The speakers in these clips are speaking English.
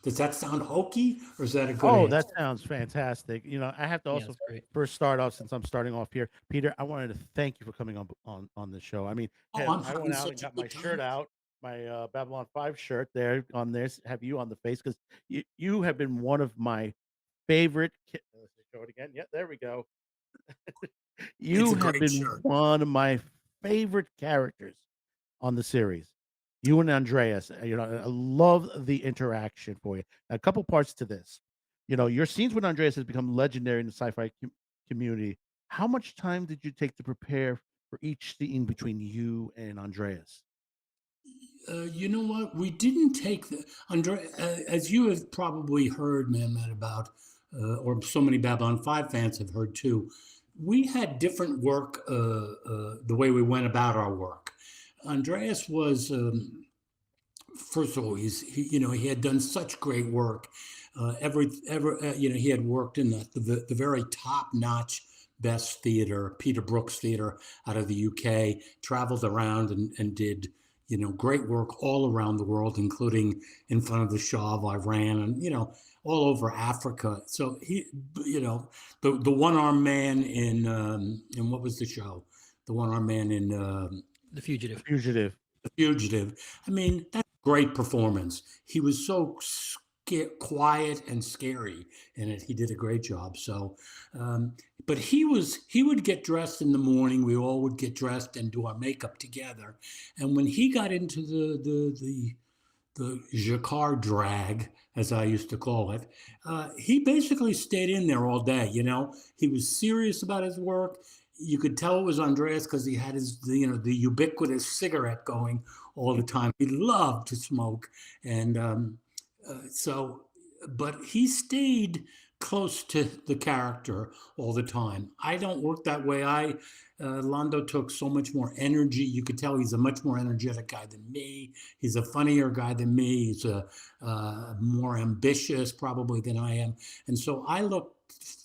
Does that sound hokey, or is that a good Oh, answer? that sounds fantastic. I have to Yeah, also it's great. first start off since I'm starting off here. Peter, I wanted to thank you for coming on the show. I mean, Oh, hell, I'm I having went out and such a got my good shirt time. out, my Babylon 5 shirt there on this, have you on the face because you have been one of my favorite let's show it again. Yeah, there we go. It's You a have great been shirt. one of my favorite characters on the series. You and Andreas, I love the interaction for you. A couple parts to this. Your scenes with Andreas has become legendary in the sci-fi community. How much time did you take to prepare for each scene between you and Andreas? You know what? We didn't take the under as you have probably heard, Mehmet, about, or so many Babylon 5 fans have heard too. We had different work, the way we went about our work. Andreas was, first of all, he had done such great work. He had worked in the very top notch best theater, Peter Brook's theater out of the UK. Traveled around and did great work all around the world, including in front of the Shah of Iran and all over Africa. So he, the one armed man in what was the show? The one armed man in The Fugitive. Fugitive. The Fugitive. I mean, that's a great performance. He was so quiet and scary in it. He did a great job. So, um, but he would get dressed in the morning. We all would get dressed and do our makeup together. And when he got into the jacquard drag, as I used to call it, he basically stayed in there all day. He was serious about his work. You could tell it was Andreas because he had the ubiquitous cigarette going all the time. He loved to smoke, and so, but he stayed close to the character all the time. I don't work that way. Londo took so much more energy. You could tell he's a much more energetic guy than me. He's a funnier guy than me. He's a more ambitious probably than I am. And so I look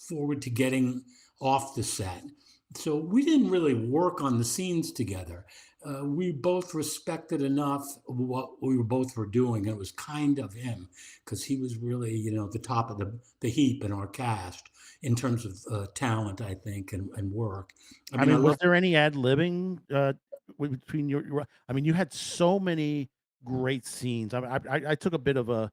forward to getting off the set. So we didn't really work on the scenes together. We both respected enough what we were both were doing. And it was kind of him because he was really, the top of the heap in our cast in terms of talent, I think, and work. I I mean, I mean, was love. there any ad-libbing, between I mean, you had so many great scenes. I took a bit of a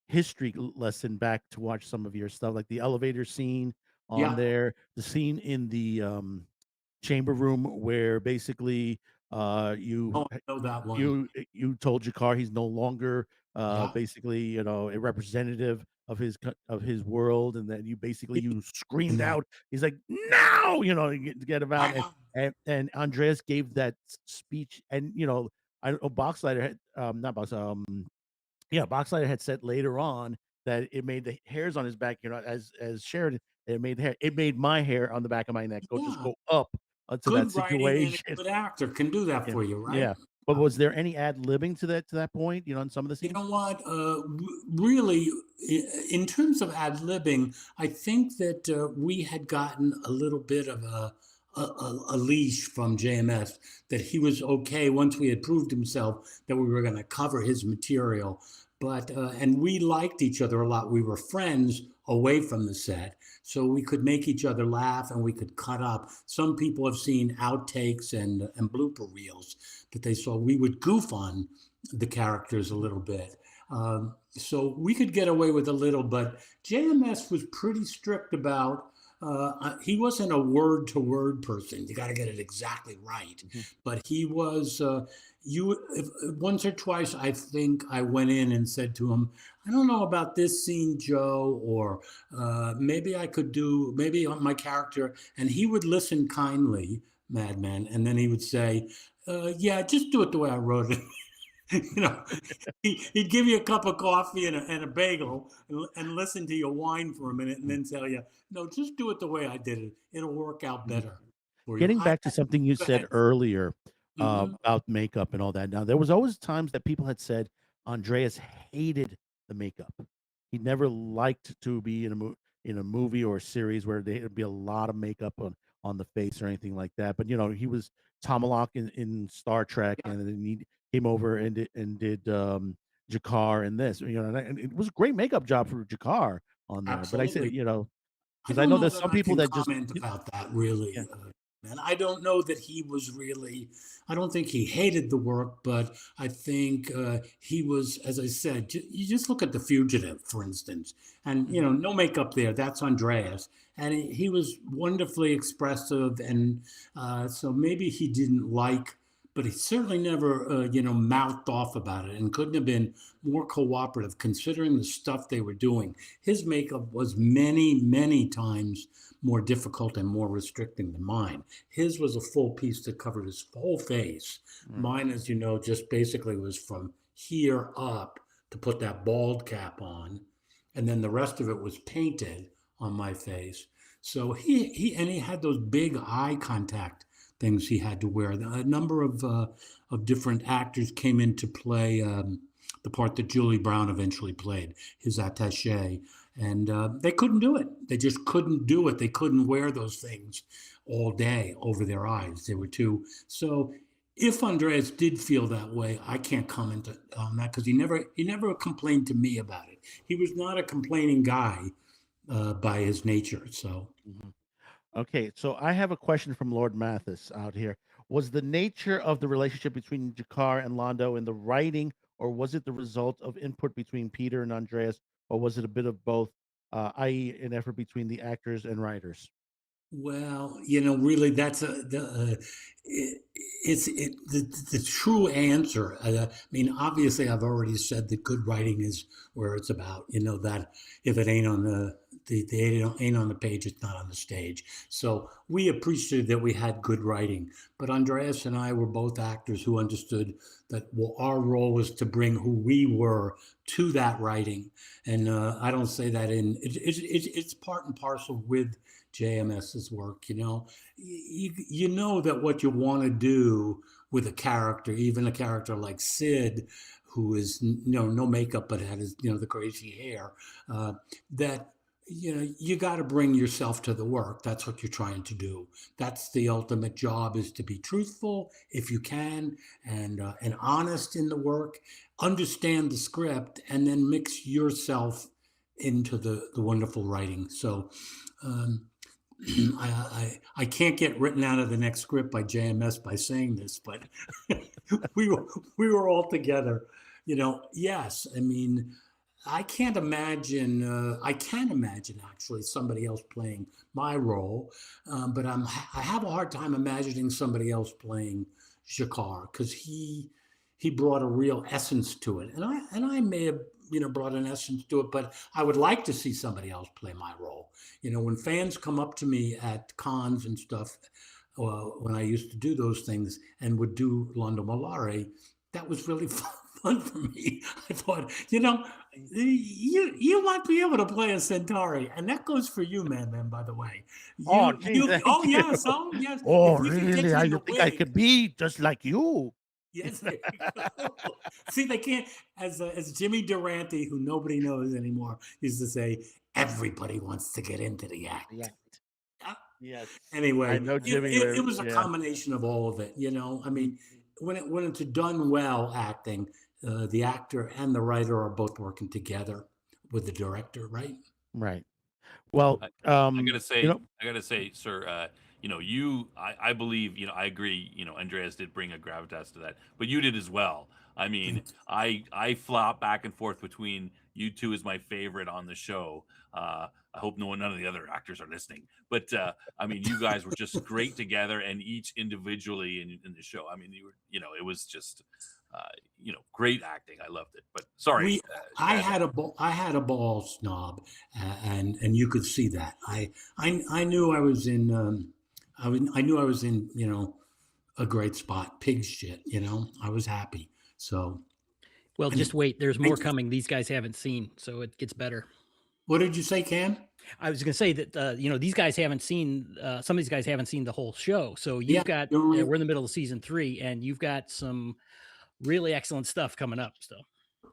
history lesson back to watch some of your stuff, like the elevator scene on Yeah. there, the scene in the, chamber room where basically, Oh, I know that one. you told Jakar he's no longer, Yeah. basically, a representative of his world, and then you In screamed that. out. He's like, "No!" To get him out, I know. and Andreas gave that speech, and I don't know, Boxlighter had, not Box, yeah, Boxlighter had said later on that it made the hairs on his back, as Sheridan, it made my hair on the back of my neck Yeah. go up to that Good writing and a situation. good actor can do that Yeah, for you, right? yeah. But was there any ad-libbing to that point, in some of the You scenes? know what? Really, in terms of ad libbing, I think that we had gotten a little bit of a leash from JMS that he was okay once we had proved himself that we were going to cover his material. But and we liked each other a lot. We were friends away from the set, so we could make each other laugh and we could cut up. Some people have seen outtakes and blooper reels that they saw. We would goof on the characters a little bit. So we could get away with a little, but JMS was pretty strict about. He wasn't a word to word person. You got to get it exactly right. Mhm. But he was. Once or twice, I think I went in and said to him, "I don't know about this scene, Joe, or maybe I could do maybe on my character." And he would listen kindly, Madman, and then he would say, "Yeah, just do it the way I wrote it." you know, he'd give you a cup of coffee and a bagel and listen to you whine for a minute and Mhm. then tell you, no, just do it the way I did it. It'll work out Mhm. better for you. Getting back to something you Go said ahead. earlier, Hmm. about makeup and all that. Now, there was always times that people had said Andreas hated the makeup. He never liked to be in a movie or a series where there'd be a lot of makeup on the face or anything like that. But he was Tomalak in Star Trek, Yeah. and then he came over and did Jakar in this, and it was a great makeup job for Jakar on there. But I said, Absolutely. I because I don't know know there's that some I people can that just comment about that really, yeah. man. I don't know that he was really. I don't think he hated the work, but I think he was, as I said, you just look at The Fugitive, for instance, and Mhm. no makeup there. That's Andreas, and he was wonderfully expressive, and so maybe he didn't like. But he certainly never, mouthed off about it, and couldn't have been more cooperative, considering the stuff they were doing. His makeup was many, many times more difficult and more restricting than mine. His was a full piece that covered his whole face. Right. Mine, as you know, just basically was from here up to put that bald cap on, and then the rest of it was painted on my face. So he had those big eye contact things he had to wear. A number of different actors came in to play the part that Julie Brown eventually played, his attaché, and they couldn't do it. They just couldn't do it. They couldn't wear those things all day over their eyes. They were too. So if Andreas did feel that way, I can't comment on that because he never complained to me about it. He was not a complaining guy by his nature. So Mhm. Okay, so I have a question from Lord Mathis out here. Was the nature of the relationship between Jakar and Londo in the writing, or was it the result of input between Peter and Andreas, or was it a bit of both, i.e., an effort between the actors and writers? well, really, that's it, the true answer. I mean, obviously, I've already said that good writing is where it's about. That if it ain't on the ain't on the page, it's not on the stage. So we appreciated that we had good writing, but Andreas and I were both actors who understood that our role was to bring who we were to that writing, and I don't say that it's part and parcel with JMS's work. You know that what you want to do with a character, even a character like Sid, who is no makeup but had his the crazy hair, that you got to bring yourself to the work. That's what you're trying to do. That's the ultimate job, is to be truthful if you can, and honest in the work, understand the script, and then mix yourself into the wonderful writing. So um, I can't get written out of the next script by JMS by saying this, but we were all together. Yes, I mean, I can't imagine. I can imagine actually somebody else playing my role, but I have a hard time imagining somebody else playing Jakar because he brought a real essence to it, and I may have brought an essence to it, but I would like to see somebody else play my role. When fans come up to me at cons and stuff, when I used to do those things and would do Londo Malare, that was really fun for me. I thought, you might be able to play a Centauri, and that goes for you, man. By the way, Oh, gee, thank oh you. yes, oh yes. Oh, If we could get really? you I in the you think I wig, could be just like you? yes, there you go. See, they can't, as Jimmy Durante, who nobody knows anymore, used to say, everybody wants to get into the Yeah. act. Uh, Yes. I Anyway, know it, Jimmy it, it Rave, was a yeah. combination of all of it. I Mm, mean, when it's done well, acting, the actor and the writer are both working together with the director, right? right. Well, I, um, you know I gotta say, sir, I believe, I agree, Andreas did bring a gravitas to that, but you did as well. I mean, I flop back and forth between you two as my favorite on the show. I hope none of the other actors are listening, but I mean, you guys were just great together, and each individually in the show. I mean, it was just, great acting. I loved it. But sorry, we I bad. had a ball snob, and you could see that. I knew I was in I knew I was in a great spot. Pig shit, I was happy. So Well, anyway, just wait. There's more thank you. coming these guys haven't seen, so it gets better. What did you say, Cam? I was going to say that these guys haven't seen some of these guys haven't seen the whole show. So Yeah, you've got you're right. we're in the middle of season 3 and you've got some really excellent stuff coming up still.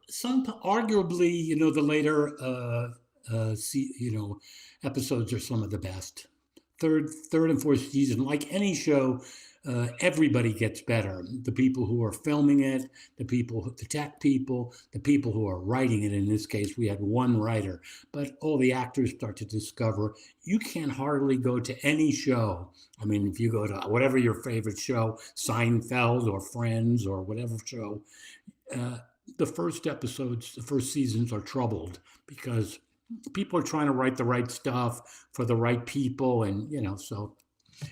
Some arguably, the later episodes are some of the best. Third and fourth season, like any show, everybody gets better. The people who are filming it, the tech people, the people who are writing it. In this case, we had one writer, but all the actors start to discover you can hardly go to any show. I mean, if you go to whatever your favorite show, Seinfeld or Friends or whatever show, uh, the first episodes, the first seasons are troubled because people are trying to write the right stuff for the right people, and so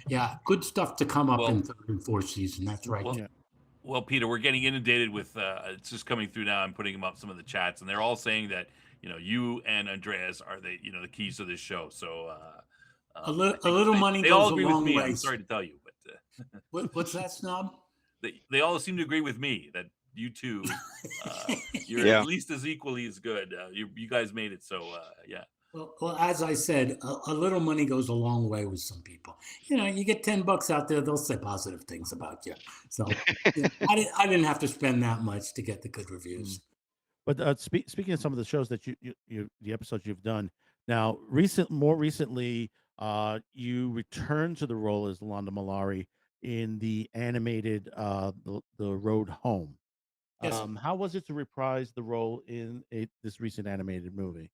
yeah, good stuff to come up in Well, third and fourth season. That's right. well, Yeah. well, Peter, we're getting inundated with. It's just coming through now. I'm putting them up some of the chats, and they're all saying that you and Andreas are the keys to this show. So A, I a think little money they all goes a agree with long me. way. I'm sorry to tell you, but What's that, Snob? they all seem to agree with me that you two, you're Yeah. at least as equally as good. You guys made it. So yeah. Well, as I said, a little money goes a long way with some people. You get $10 out there, they'll say positive things about you. So I didn't have to spend that much to get the good reviews. But speaking of some of the shows that the episodes you've done now, more recently, you returned to the role as Londo Malari in the animated the Road Home. Yes. How was it to reprise the role in this recent animated movie?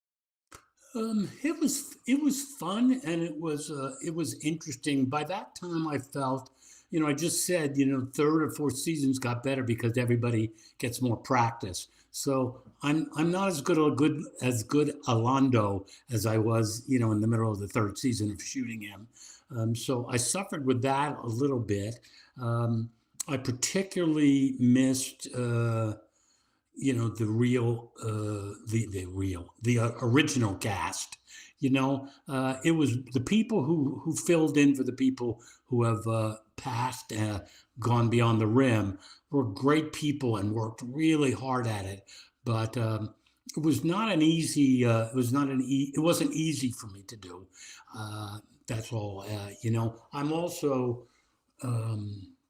It was fun, and it was interesting. By that time, I felt, I just said, third or fourth seasons got better because everybody gets more practice. So I'm not as good a Londo as I was, in the middle of the third season of shooting him. So I suffered with that a little bit. I particularly missed. The original cast. It was the people who filled in for the people who have passed, gone beyond the rim, were great people and worked really hard at it. But it was not an easy. It wasn't easy for me to do. That's all. I'm also.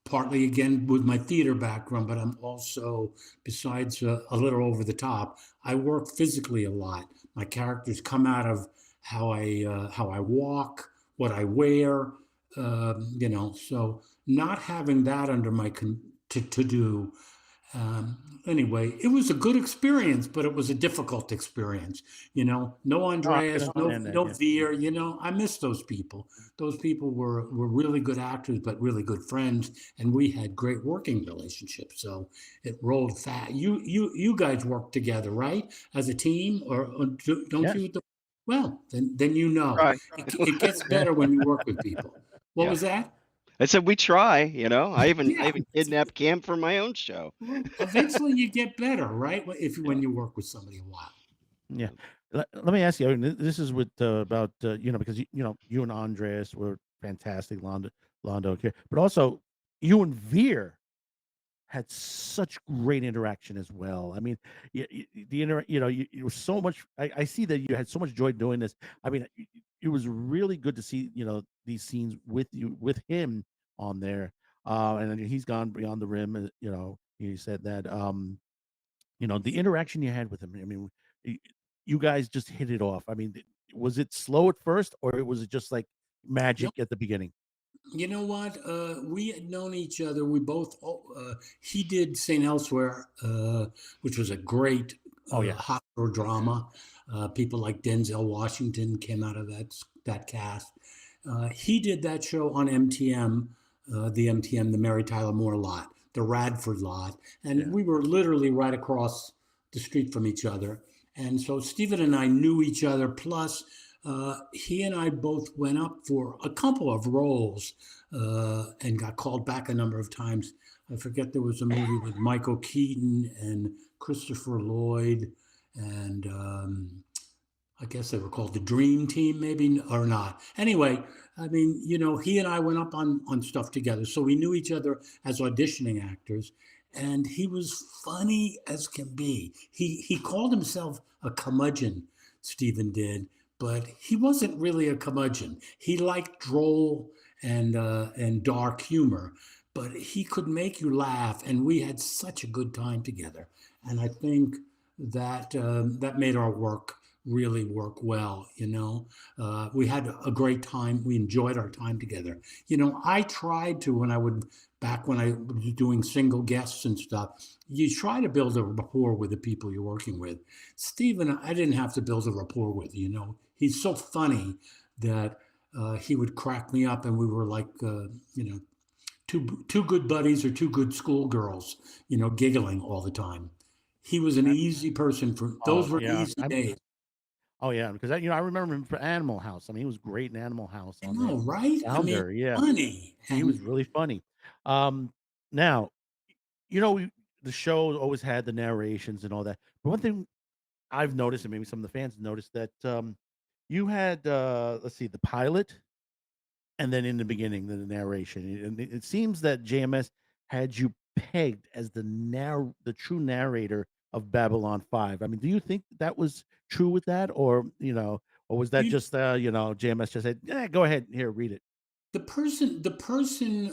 Partly again with my theater background, but I'm also, besides a little over the top, I work physically a lot. My characters come out of how I walk, what I wear, So not having that under my to do. Anyway, it was a good experience, but it was a difficult experience. No Andreas, no Veer. I miss those people. Those people were really good actors, but really good friends, and we had great working relationships. So it rolled fast. You guys work together, right, as a team, or don't Yes. you? Well, then Right. it gets better when you work with people. What Yeah. was that? I said we try. I even Yeah. kidnapped Cam for my own show. Well, eventually you get better, right? When you work with somebody a while. Yeah. Let me ask you. I mean, this is with about because you and Andreas were fantastic, Londo here, but also you and Veer had such great interaction as well. I mean, you were so much. I see that you had so much joy doing this. I mean, it was really good to see these scenes with him on there. And then he's gone beyond the rim. He said that the interaction you had with him. I mean, you guys just hit it off. I mean, was it slow at first, or was it just like magic at the beginning? You know what? We had known each other. We both. He did St. Elsewhere, which was a great hospital drama. People like Denzel Washington came out of that cast. He did that show on MTM, the Mary Tyler Moore lot, the Radford lot, and we were literally right across the street from each other. And so Stephen and I knew each other. Plus, he and I both went up for a couple of roles and got called back a number of times. I forget, there was a movie with Michael Keaton and Christopher Lloyd, and I guess they were called the Dream Team, maybe, or not. Anyway, I mean, he and I went up on stuff together, so we knew each other as auditioning actors. And he was funny as can be. He called himself a curmudgeon, Stephen did, but he wasn't really a curmudgeon. He liked droll and dark humor, but he could make you laugh, and we had such a good time together. And I think that that made our work really work well. We had a great time. We enjoyed our time together. I tried to, back when I was doing single guests and stuff, you try to build a rapport with the people you're working with. Stephen, I didn't have to build a rapport with. He's so funny that he would crack me up, and we were like, two good buddies or two good schoolgirls, giggling all the time. He was an easy person for those were yeah. easy days. Oh yeah, because I remember him for Animal House. I mean, he was great in Animal House I on know, there. right? I mean, Founder, yeah, funny. he was And really funny. Now, the show always had the narrations and all that. But one thing I've noticed, and maybe some of the fans noticed, that you had let's see, the pilot, and then in the beginning, the narration. And it seems that JMS had you pegged as the true narrator of Babylon 5. I mean, do you think that was true with that, or was that you just JMS just said, "Yeah, go ahead, here, read it." the person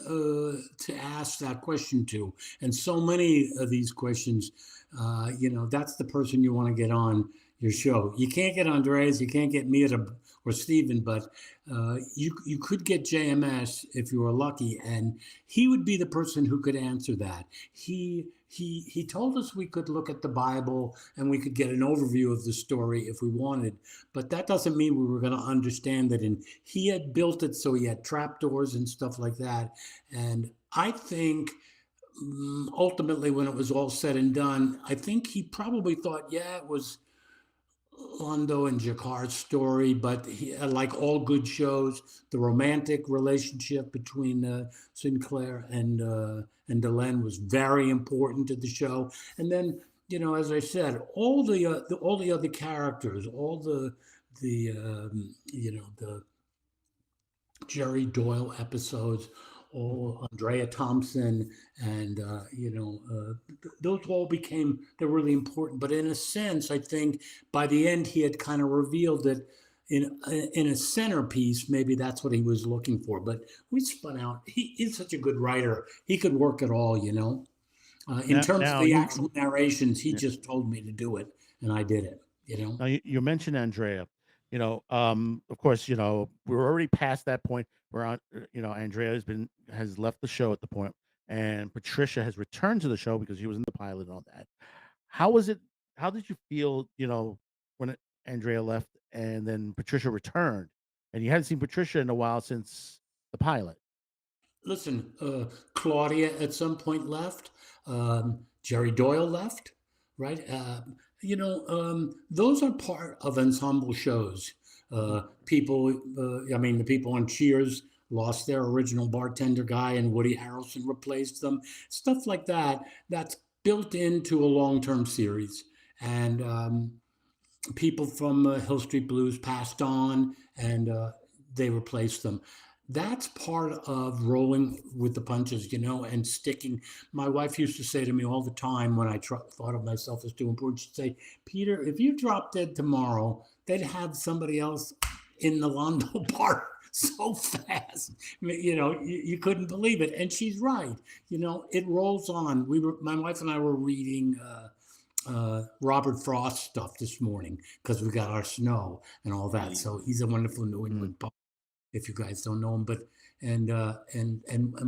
to ask that question to, and so many of these questions, that's the person you want to get on your show. You can't get Andreas, you can't get me or Stephen, but you could get JMS if you were lucky, and he would be the person who could answer that. He told us we could look at the Bible and we could get an overview of the story if we wanted, but that doesn't mean we were going to understand it. And he had built it so he had trapdoors and stuff like that. And I think ultimately, when it was all said and done, I think he probably thought, yeah, it was Londo and Jakar's story, but like all good shows, the romantic relationship between Sinclair and Delenn was very important to the show. And then, as I said, all the other characters, all the Jerry Doyle episodes, all Andrea Thompson, and those all they're really important. But in a sense, I think by the end he had kind of revealed that in a centerpiece, maybe that's what he was looking for. But we spun out. He's such a good writer; he could work it all. In Now, terms of now the you, actual narrations, he yeah. just told me to do it, and I did it. Now you mentioned Andrea. Of course, we're already past that point where Andrea has left the show at the point, and Patricia has returned to the show because she was in the pilot and all that. How was it? How did you feel? When Andrea left and then Patricia returned, and you hadn't seen Patricia in a while since the pilot. Listen, Claudia at some point left. Jerry Doyle left, right? Those are part of ensemble shows. The people on Cheers lost their original bartender guy, and Woody Harrelson replaced them. Stuff like that. That's built into a long-term series, and people from Hill Street Blues passed on, and they replaced them. That's part of rolling with the punches, and sticking. My wife used to say to me all the time when I thought of myself as too important, she'd say, "Peter, if you drop dead tomorrow, they'd have somebody else in the Londo part so fast. You couldn't believe it." And she's right. It rolls on. My wife and I were reading Robert Frost stuff this morning because we got our snow and all that. So he's a wonderful New England poet, if you guys don't know him. But and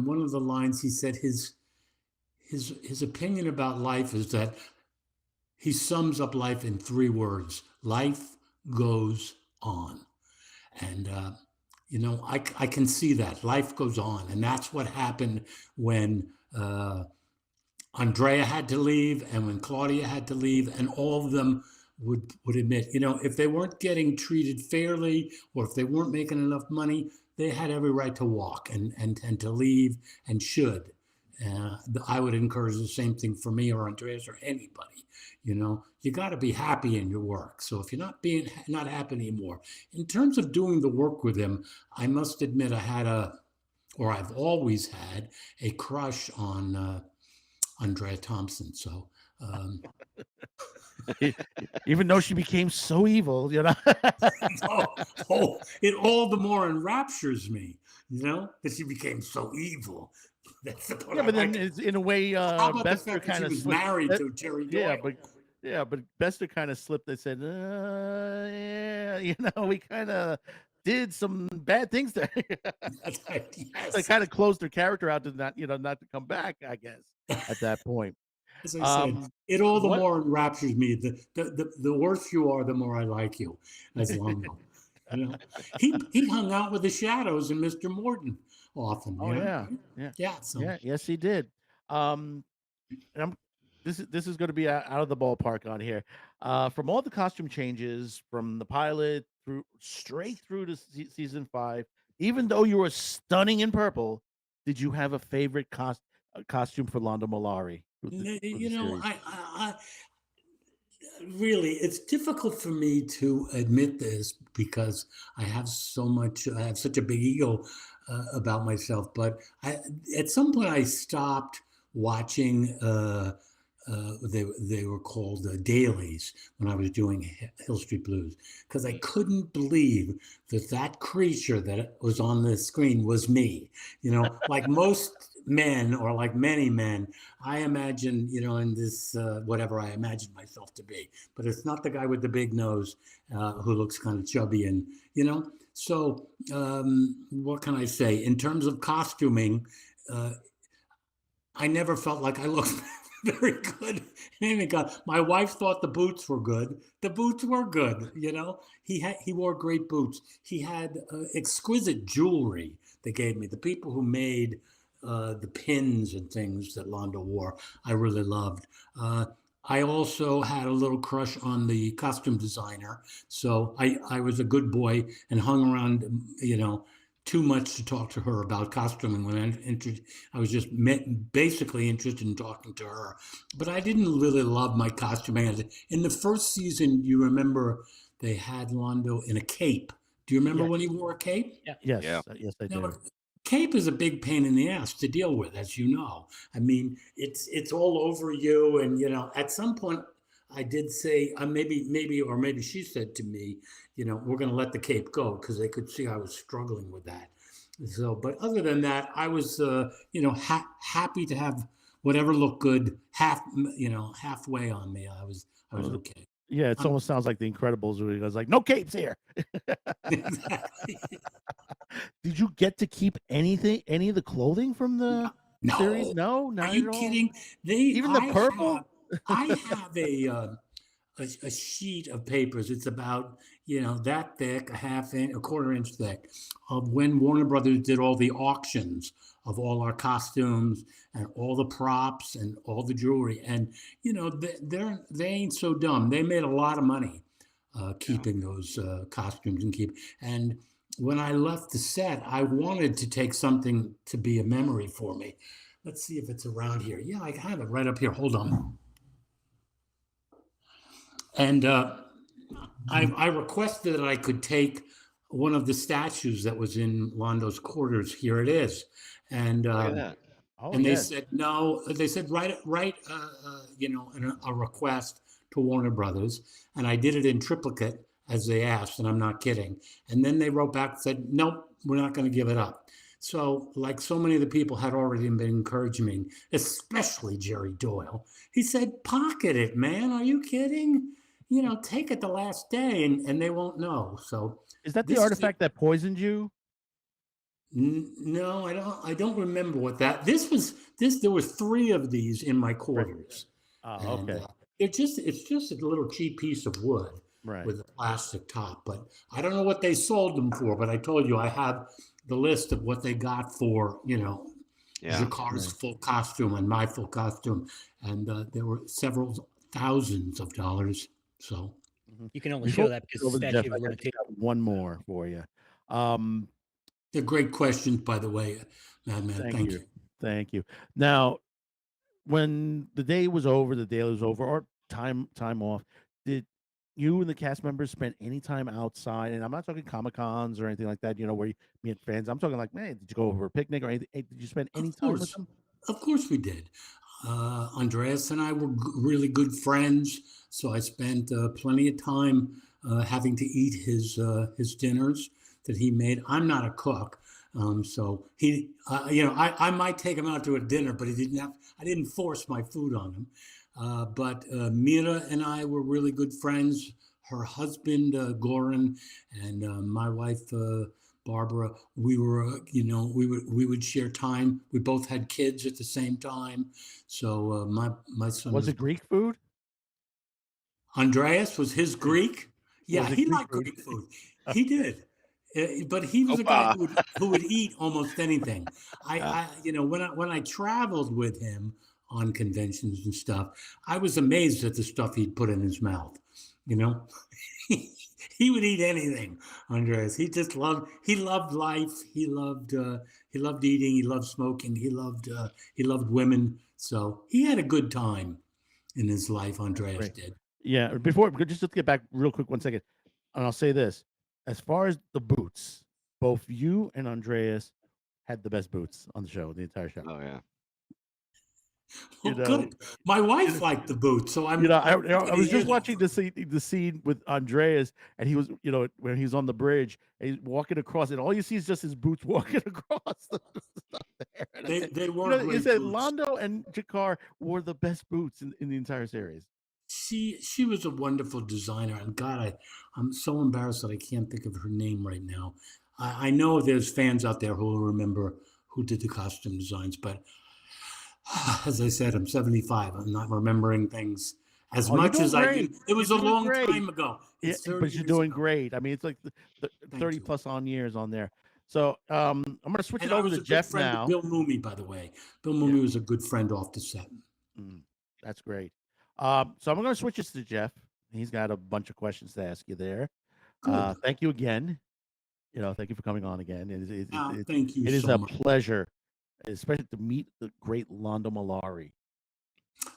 one of the lines he said, his opinion about life is that he sums up life in 3 words: life goes on. And I can see that life goes on, and that's what happened when Andrea had to leave, and when Claudia had to leave, and all of them would admit, if they weren't getting treated fairly, or if they weren't making enough money, they had every right to walk and to leave, and should. I would encourage the same thing for me or Andreas or anybody. You got to be happy in your work. So if you're not happy anymore, in terms of doing the work with him, I must admit I've always had a crush on Andrea Thompson. So Even though she became so evil, it all the more enraptures me, that she became so evil. That's the part. Yeah, but then it's in a way, How about the Bester fact that she kind of was married to Jerry Doyle? Yeah, Yeah, but Bester kind of slipped. They said, yeah, we kind of did some bad things there. That's right. They Yes. kind of closed their character out to not to come back, I guess, at that point. As I said, Um, it all the what? more enraptures me. The worse you are, the more I like you, as Londo. He hung out with the shadows and Mr. Morton often. Oh yeah, yeah, Yeah. So yeah. Yes, he did. And I'm this is going to be out of the ballpark on here. From all the costume changes from the pilot through straight through to season 5, even though you were stunning in purple, did you have a favorite costume for Londo Mollari with the series? I really, it's difficult for me to admit this because I have such a big ego about myself. But at some point, I stopped watching. They were called dailies when I was doing Hill Street Blues because I couldn't believe that creature that was on the screen was me. Like most men or like many men, I imagine, in this, whatever I imagine myself to be, but it's not the guy with the big nose who looks kind of chubby so what can I say? In terms of costuming, I never felt like I looked very good. My wife thought the boots were good. The boots were good. He wore great boots. He had exquisite jewelry they gave me. The people who made the pins and things that Londo wore, I really loved. I also had a little crush on the costume designer, so I was a good boy and hung around, too much to talk to her about costuming I was just basically interested in talking to her, but I didn't really love my costuming. In the first season, you remember they had Londo in a cape. Do you remember when he wore a cape? Yeah. Yes, Yeah. yes, I Now, do. cape is a big pain in the ass to deal with, as you know. I mean, it's all over you, and at some point, I did say maybe she said to me, we're going to let the cape go because they could see I was struggling with that. So, but other than that, I was happy to have whatever looked good halfway on me. I was okay. Yeah, it almost sounds like The Incredibles where he goes like, "No capes here." Exactly. Did you get to keep any of the clothing from the series? No, No, are not you at all. kidding? Even the purple. I have a sheet of papers. It's about that thick, a quarter inch thick, of when Warner Brothers did all the auctions of all our costumes and all the props and all the jewelry. And they ain't so dumb. They made a lot of money keeping those costumes and when I left the set, I wanted to take something to be a memory for me. Let's see if it's around here. Yeah, I have it right up here. Hold on. And I requested that I could take one of the statues that was in Londo's quarters. Here it is. And Look at that. Oh, and they yes. said no. They said write a request to Warner Brothers, and I did it in triplicate as they asked, and I'm not kidding. And then they wrote back and said, nope, we're not going to give it up. So, like so many of the people had already been encouraging me, especially Jerry Doyle, he said, pocket it, man. Are you kidding? Take it the last day and they won't know. So Is that the artifact that poisoned you? No, I don't remember what that. There were 3 of these in my quarters. Oh, And, okay. it's just a little cheap piece of wood Right. with a plastic top. But I don't know what they sold them for. But I told you I have the list of what they got for Jakar's full costume and my full costume, and there were several thousands of dollars. So You can only Before show that because we go the over, statute Jeff, of I just limitations. got one more for you. they're great questions, by the way, Madman. Thank you. Thank you. Now, when the day was over, the daily was over, or time off, did you and the cast members spend any time outside? And I'm not talking Comic Cons or anything like that. Where you meet fans. I'm talking like, man, did you go over a picnic or anything? Did you spend any time with them? Of course we did. Andreas and I were really good friends, so I spent plenty of time having to eat his dinners that he made. I'm not a cook, so he, I might take him out to a dinner, but I didn't force my food on him. But Mira and I were really good friends. Her husband, Goran, and my wife, Barbara, we were, we would share time. We both had kids at the same time. So my son Was it Greek food? Andreas was his Greek. Yeah, Was it he Greek liked food? Greek food. He did. But he was a guy Opa. who would eat almost anything. Ah. When I traveled with him on conventions and stuff, I was amazed at the stuff he'd put in his mouth. You know, he would eat anything. Andreas, he loved life. He loved eating. He loved smoking. He loved women. So he had a good time in his life. Andreas Great. did. Yeah. Before, just to get back real quick, 1 second, and I'll say this: as far as the boots, both you and Andreas had the best boots on the show, the entire show. Oh yeah. Well, You know, good. My wife liked the boot, so I'm. you know, I'm happy I to was hear just that. watching the scene with Andreas, and he was, when he's on the bridge, and he's walking across, and all you see is just his boots walking across the stuff there. And I said, They were you great said boots. Londo and Jakar were the best boots in the entire series. She was a wonderful designer, and God, I'm so embarrassed that I can't think of her name right now. I know there's fans out there who will remember who did the costume designs, but as I said, I'm 75. I'm not remembering things as Oh, you're much doing as I great. do. It was You're a doing long great. time ago. Yeah, It's 30 but you're years doing ago. great. I mean, it's like the Thank 30 you. plus on years on there. So I'm going to switch And it I over was to a good Jeff friend with now. Bill Mooney, by the way. Bill Yeah. Mooney was a good friend off the set. That's great. So I'm going to switch this to Jeff. He's got a bunch of questions to ask you there. Good. Thank you again. Thank you for coming on again. Thank you It is so a much. pleasure, especially to meet the great Londo Malari.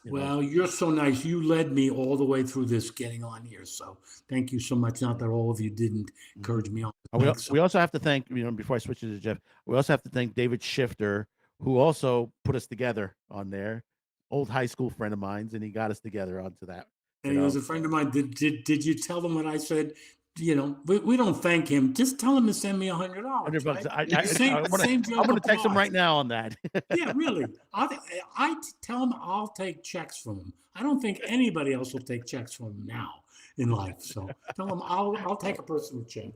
Well, you're so nice. You led me all the way through this getting on here. So thank you so much. Not that all of you didn't encourage me on. We also have to thank, before I switch it to Jeff, we also have to thank David Shifter, who also put us together on there. Old high school friend of mine, and he got us together onto that. And he was a friend of mine. Did you tell them what I said? We don't thank him. Just tell him to send me $100. $100. Right? Same I'm joke going to text him applies. right now on that. Yeah, really. I tell him I'll take checks from him. I don't think anybody else will take checks from him now in life. So tell him I'll take a personal check.